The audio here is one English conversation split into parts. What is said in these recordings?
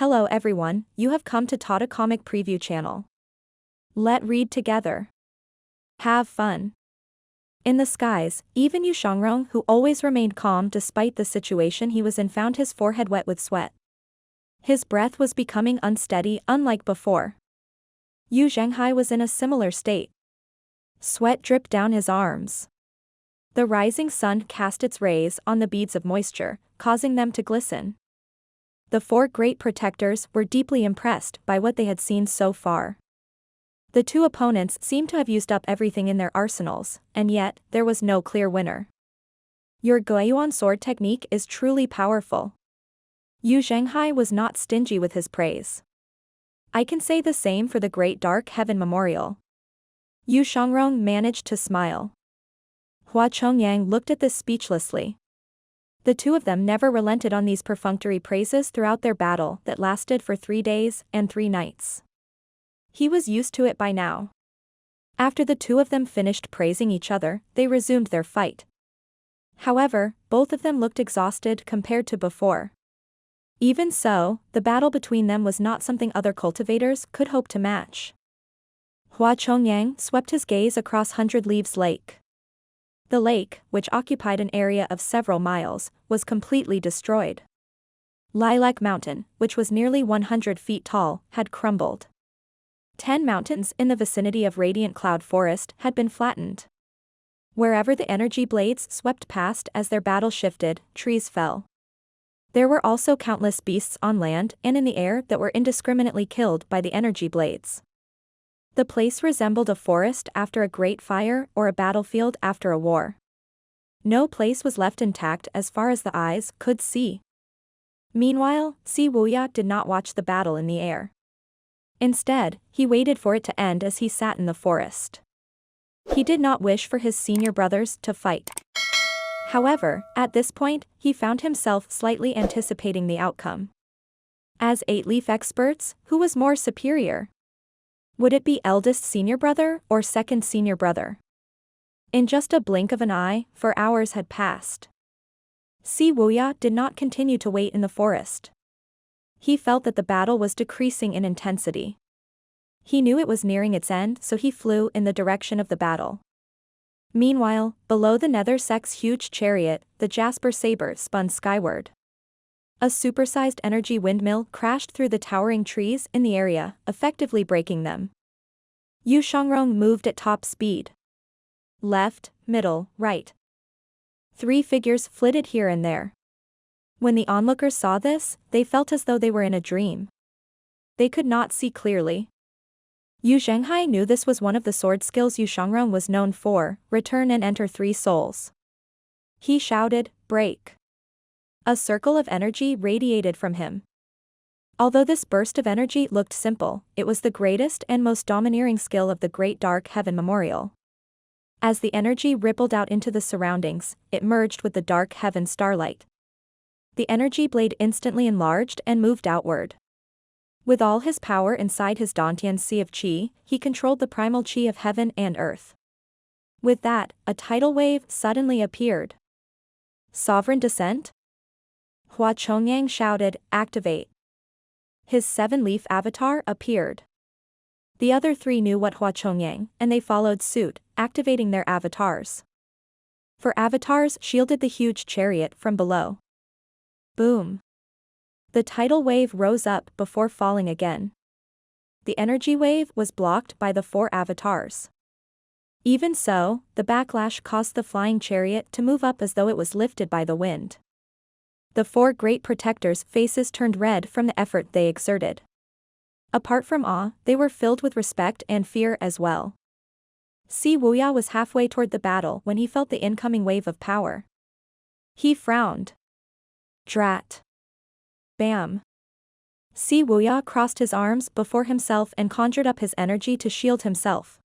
Hello everyone, you have come to Tata Comic Preview channel. Let read together. Have fun. In the skies, even Yuan'er, who always remained calm despite the situation he was in, found his forehead wet with sweat. His breath was becoming unsteady, unlike before. Zhenghai was in a similar state. Sweat dripped down his arms. The rising sun cast its rays on the beads of moisture, causing them to glisten. The four great protectors were deeply impressed by what they had seen so far. The two opponents seemed to have used up everything in their arsenals, and yet, there was no clear winner. Your Guiyuan sword technique is truly powerful. Zhenghai was not stingy with his praise. I can say the same for the Great Dark Heaven Memorial. Yuan'er managed to smile. Hua Chongyang looked at this speechlessly. The two of them never relented on these perfunctory praises throughout their battle that lasted for 3 days and 3 nights. He was used to it by now. After the two of them finished praising each other, they resumed their fight. However, both of them looked exhausted compared to before. Even so, the battle between them was not something other cultivators could hope to match. Hua Chongyang swept his gaze across Hundred Leaves Lake. The lake, which occupied an area of several miles, was completely destroyed. Lilac Mountain, which was nearly 100 feet tall, had crumbled. 10 mountains in the vicinity of Radiant Cloud Forest had been flattened. Wherever the energy blades swept past as their battle shifted, trees fell. There were also countless beasts on land and in the air that were indiscriminately killed by the energy blades. The place resembled a forest after a great fire or a battlefield after a war. No place was left intact as far as the eyes could see. Meanwhile, Wuya did not watch the battle in the air. Instead, he waited for it to end as he sat in the forest. He did not wish for his senior brothers to fight. However, at this point, he found himself slightly anticipating the outcome. As 8-leaf experts, who was more superior? Would it be eldest senior brother or second senior brother? In just a blink of an eye, 4 hours had passed. Wuya did not continue to wait in the forest. He felt that the battle was decreasing in intensity. He knew it was nearing its end, so he flew in the direction of the battle. Meanwhile, below the Nether Sect's huge chariot, the Jasper Saber spun skyward. A supersized energy windmill crashed through the towering trees in the area, effectively breaking them. Yuan'er moved at top speed. Left, middle, right. 3 figures flitted here and there. When the onlookers saw this, they felt as though they were in a dream. They could not see clearly. Zhenghai knew this was one of the sword skills Yuan'er was known for: return and enter 3 souls. He shouted, "Break!" A circle of energy radiated from him. Although this burst of energy looked simple, it was the greatest and most domineering skill of the Great Dark Heaven Memorial. As the energy rippled out into the surroundings, it merged with the dark heaven starlight. The energy blade instantly enlarged and moved outward. With all his power inside his Dantian sea of qi, he controlled the primal qi of heaven and earth. With that, a tidal wave suddenly appeared. Sovereign descent? Hua Chongyang shouted, "Activate." His 7-leaf avatar appeared. The other 3 knew what Hua Chongyang, and they followed suit, activating their avatars. For avatars shielded the huge chariot from below. Boom. The tidal wave rose up before falling again. The energy wave was blocked by the 4 avatars. Even so, the backlash caused the flying chariot to move up as though it was lifted by the wind. The 4 great protectors' faces turned red from the effort they exerted. Apart from awe, they were filled with respect and fear as well. Wuya was halfway toward the battle when he felt the incoming wave of power. He frowned. Drat. Bam. Wuya crossed his arms before himself and conjured up his energy to shield himself.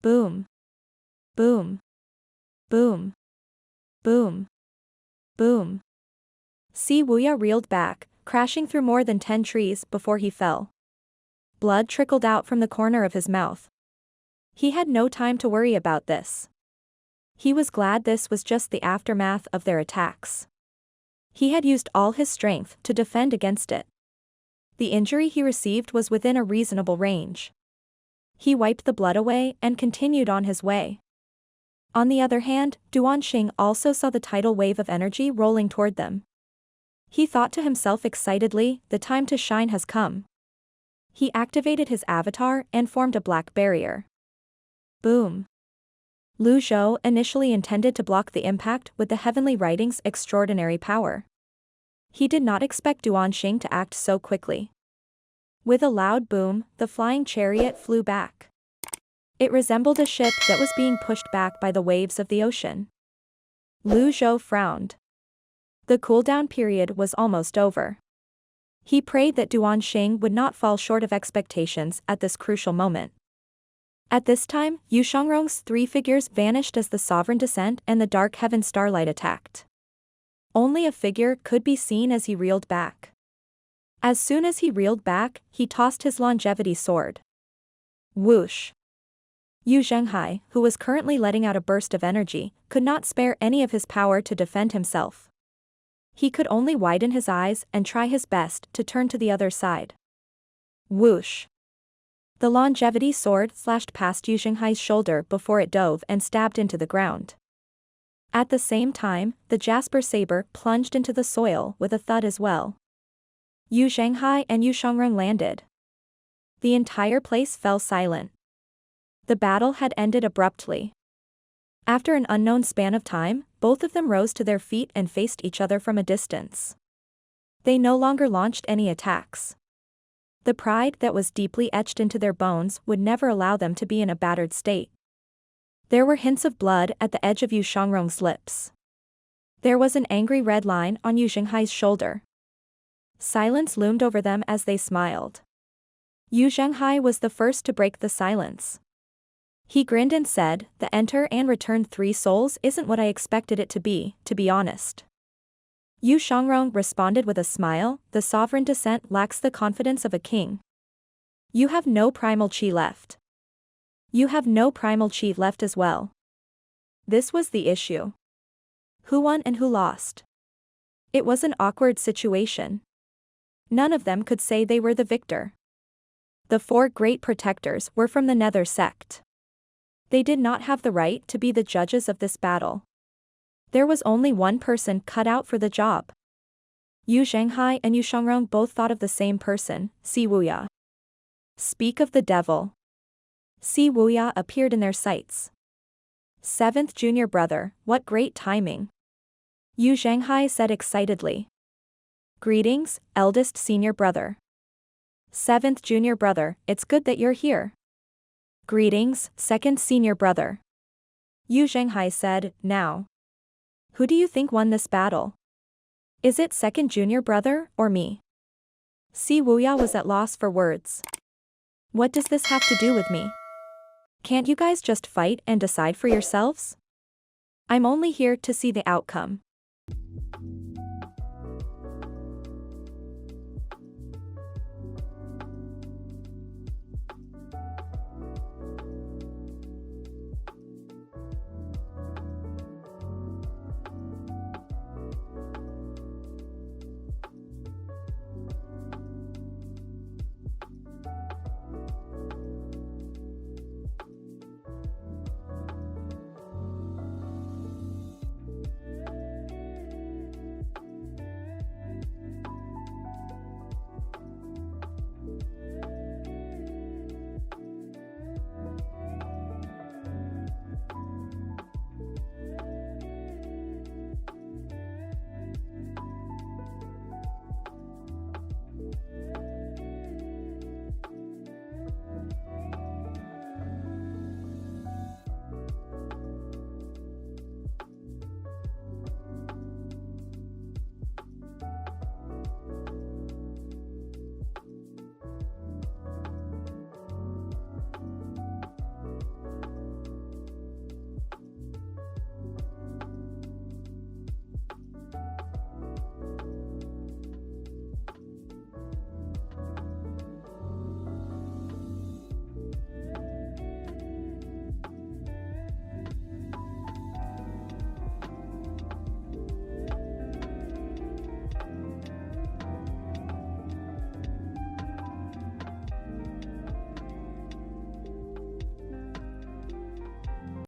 Boom. Boom. Boom. Boom. Boom. Wuya reeled back, crashing through more than 10 trees before he fell. Blood trickled out from the corner of his mouth. He had no time to worry about this. He was glad this was just the aftermath of their attacks. He had used all his strength to defend against it. The injury he received was within a reasonable range. He wiped the blood away and continued on his way. On the other hand, Duanxing also saw the tidal wave of energy rolling toward them. He thought to himself excitedly, the time to shine has come. He activated his avatar and formed a black barrier. Boom. Lu Zhou initially intended to block the impact with the heavenly writing's extraordinary power. He did not expect Duanxing to act so quickly. With a loud boom, the flying chariot flew back. It resembled a ship that was being pushed back by the waves of the ocean. Lu Zhou frowned. The cooldown period was almost over. He prayed that Duanxing would not fall short of expectations at this crucial moment. At this time, Yu Shangrong's three figures vanished as the sovereign descent and the dark heaven starlight attacked. Only a figure could be seen as he reeled back. As soon as he reeled back, he tossed his longevity sword. Whoosh! Zhenghai, who was currently letting out a burst of energy, could not spare any of his power to defend himself. He could only widen his eyes and try his best to turn to the other side. Whoosh! The longevity sword slashed past Zhenghai's shoulder before it dove and stabbed into the ground. At the same time, the jasper saber plunged into the soil with a thud as well. Zhenghai and Yu Shangrong landed. The entire place fell silent. The battle had ended abruptly. After an unknown span of time, both of them rose to their feet and faced each other from a distance. They no longer launched any attacks. The pride that was deeply etched into their bones would never allow them to be in a battered state. There were hints of blood at the edge of Yu Shangrong's lips. There was an angry red line on Yu Zhenghai's shoulder. Silence loomed over them as they smiled. Yu Zhenghai was the first to break the silence. He grinned and said, "The enter and return 3 souls isn't what I expected it to be honest." Yu Shangrong responded with a smile, "The sovereign descent lacks the confidence of a king. You have no primal chi left. You have no primal chi left as well." This was the issue. Who won and who lost? It was an awkward situation. None of them could say they were the victor. The 4 great protectors were from the Nether Sect. They did not have the right to be the judges of this battle. There was only one person cut out for the job. Yu Zhenghai and Yu Shangrong both thought of the same person, Si Wuya. Speak of the devil. Si Wuya appeared in their sights. 7th junior brother, what great timing. Yu Zhenghai said excitedly. Greetings, eldest senior brother. 7th junior brother, it's good that you're here. Greetings, 2nd senior brother. Yu Zhenghai said, now. Who do you think won this battle? Is it 2nd junior brother, or me? Si Wuya was at loss for words. What does this have to do with me? Can't you guys just fight and decide for yourselves? I'm only here to see the outcome.